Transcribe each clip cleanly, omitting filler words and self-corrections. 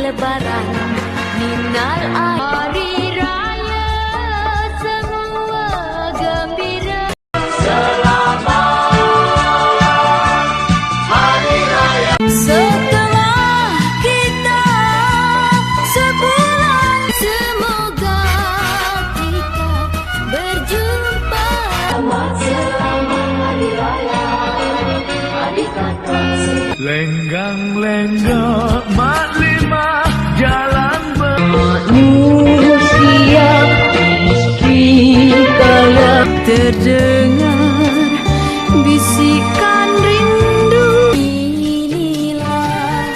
lebaran, minal hari raya semua gembira. Setelah kita sebulan, semoga kita berjumpa. Selamat hari raya adik kakak. Lenggang-lenggok mak lima jalan Nur siap istri kaya, terdengar bisikan rindu. Inilah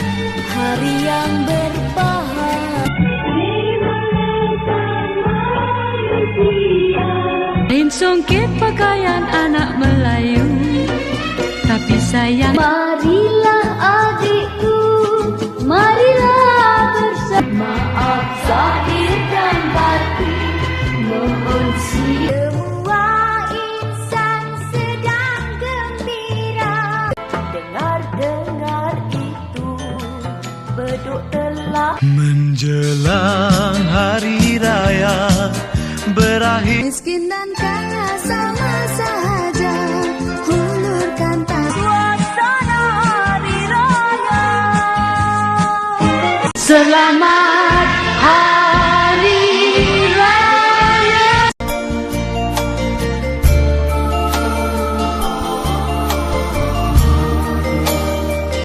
hari yang berbahagia. Lain songket pakaian anak Melayu, tapi sayang. Marilah adikku, marilah bersama. Maaf zahir dan batin, mohon semua insan sedang gembira. Dengar-dengar itu, beduk telah menjelang hari raya berakhir. miskin dan kaya sama saja, hulurkan tangan. Suasana hari raya. Selamat